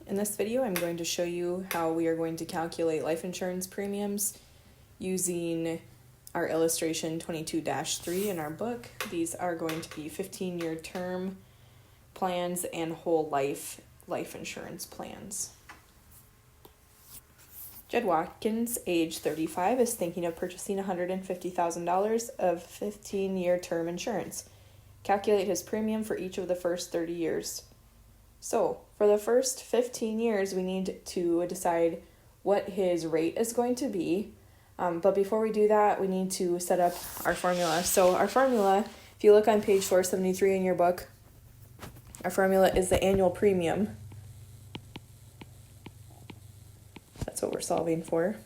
In this video, I'm going to show you how we are going to calculate life insurance premiums using our illustration 22-3 in our book. These are going to be 15-year term plans and whole life insurance plans. Jed Watkins, age 35, is thinking of purchasing $150,000 of 15-year term insurance. Calculate his premium for each of the first 30 years. So, for the first 15 years, we need to decide what his rate is going to be. But before we do that, we need to set up our formula. So our formula, if you look on page 473 in your book, our formula is the annual premium. That's what we're solving for.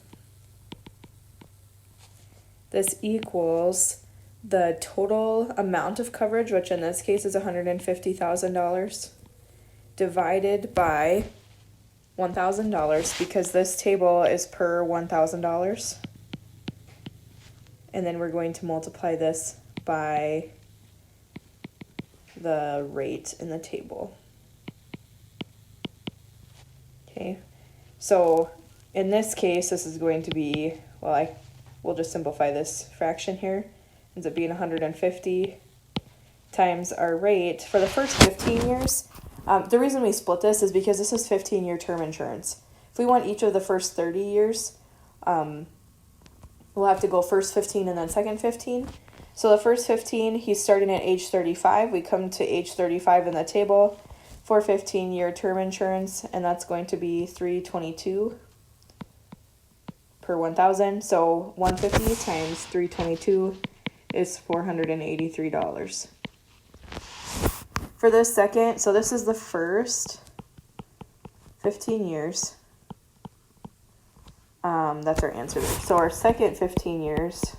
This equals the total amount of coverage, which in this case is $150,000, divided by $1,000, because this table is per $1,000. And then we're going to multiply this by the rate in the table. Okay, so in this case, this is going to be, we'll just simplify this fraction here. Ends up being 150 times our rate for the first 15 years. The reason we split this is because this is 15-year term insurance. If we want each of the first 30 years, we'll have to go first 15 and then second 15. So the first 15, he's starting at age 35. We come to age 35 in the table for 15-year term insurance, and that's going to be $322 per 1,000. So 150 times 322 is $483. For this second, so this is the first 15 years. That's our answer there. So our second 15 years,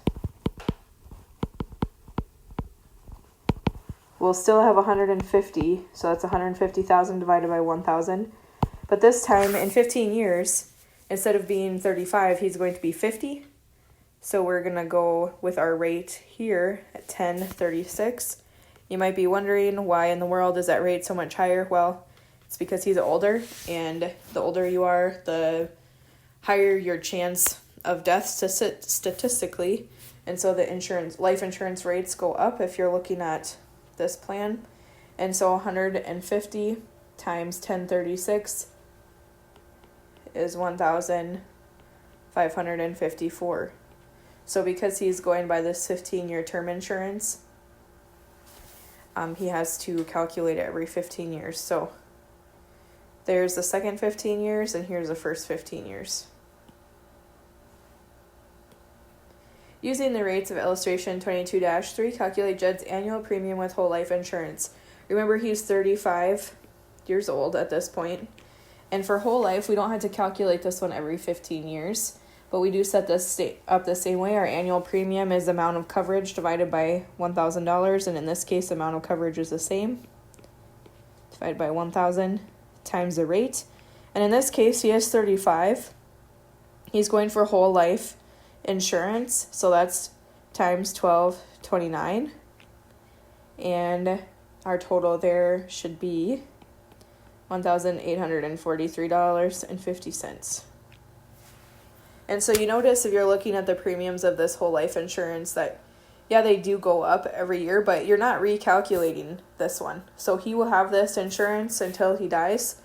we'll still have 150. So that's 150,000 divided by 1,000. But this time in 15 years, instead of being 35, he's going to be 50. So we're going to go with our rate here at 1036. You might be wondering, why in the world is that rate so much higher? Well, it's because he's older, and the older you are, the higher your chance of death statistically. And so the life insurance rates go up if you're looking at this plan. And so 150 times 1036 is 1,554. So because he's going by this 15-year term insurance, he has to calculate it every 15 years. So there's the second 15 years, and here's the first 15 years. Using the rates of illustration 22-3, calculate Jed's annual premium with whole life insurance. Remember, he's 35 years old at this point. And for whole life, we don't have to calculate this one every 15 years. But we do set this up the same way. Our annual premium is the amount of coverage divided by $1,000. And in this case, the amount of coverage is the same. Divided by 1,000 times the rate. And in this case, he is 35. He's going for whole life insurance. So that's times 1229. And our total there should be $1,843.50. And so you notice, if you're looking at the premiums of this whole life insurance, that, yeah, they do go up every year, but you're not recalculating this one. So he will have this insurance until he dies.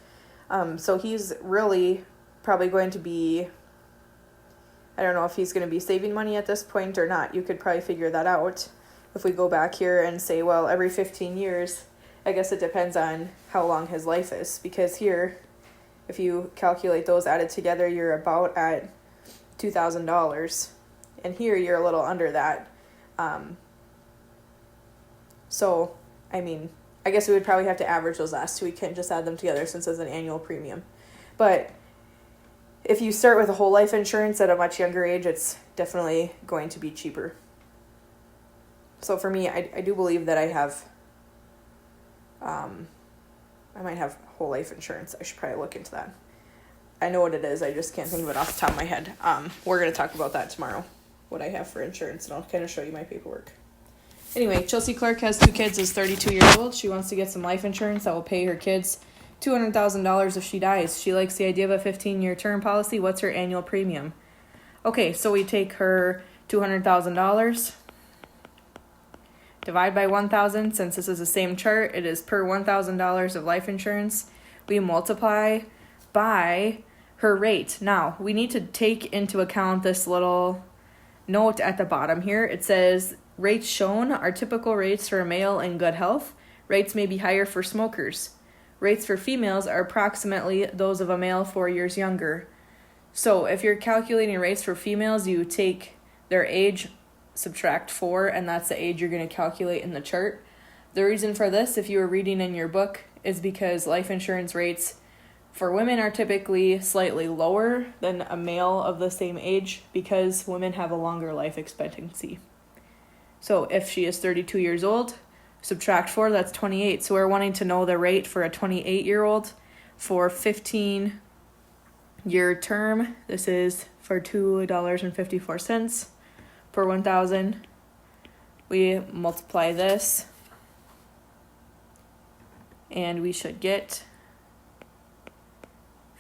So he's really probably going to be, I don't know if he's going to be saving money at this point or not. You could probably figure that out if we go back here and say, well, every 15 years, I guess it depends on how long his life is. Because here, if you calculate those added together, you're about at $2,000, and here you're a little under that. So, I mean, I guess we would probably have to average those last two. We can't just add them together since it's an annual premium. But if you start with a whole life insurance at a much younger age, it's definitely going to be cheaper. So for me, I do believe that I have, I might have whole life insurance. I should probably look into that. I know what it is. I just can't think of it off the top of my head. We're going to talk about that tomorrow, what I have for insurance, and I'll kind of show you my paperwork. Anyway, Chelsea Clark has 2 kids, is 32 years old. She wants to get some life insurance that will pay her kids $200,000 if she dies. She likes the idea of a 15-year term policy. What's her annual premium? Okay, so we take her $200,000, divide by 1,000. Since this is the same chart, it is per $1,000 of life insurance. We multiply by her rate. Now, we need to take into account this little note at the bottom here. It says, rates shown are typical rates for a male in good health. Rates may be higher for smokers. Rates for females are approximately those of a male 4 years younger. So if you're calculating rates for females, you take their age, subtract 4, and that's the age you're going to calculate in the chart. The reason for this, if you were reading in your book, is because life insurance rates for women are typically slightly lower than a male of the same age because women have a longer life expectancy. So if she is 32 years old, subtract 4, that's 28. So we're wanting to know the rate for a 28-year-old for 15-year term. This is for $2.54 per 1,000. We multiply this, and we should get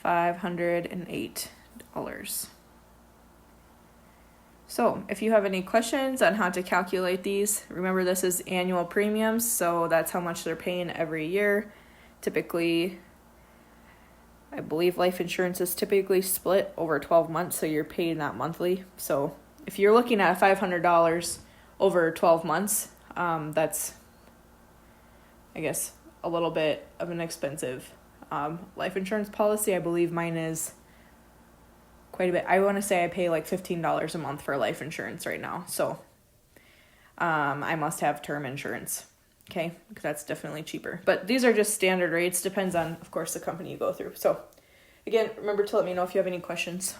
$508. So if you have any questions on how to calculate these, remember this is annual premiums, so that's how much they're paying every year. Typically, I believe life insurance is typically split over 12 months, so you're paying that monthly. So if you're looking at $500 over 12 months, that's, I guess, a little bit of an expensive life insurance policy. I believe mine is quite a bit. I want to say I pay like $15 a month for life insurance right now. So I must have term insurance. Okay, because that's definitely cheaper. But these are just standard rates. Depends on, of course, the company you go through. So again, remember to let me know if you have any questions.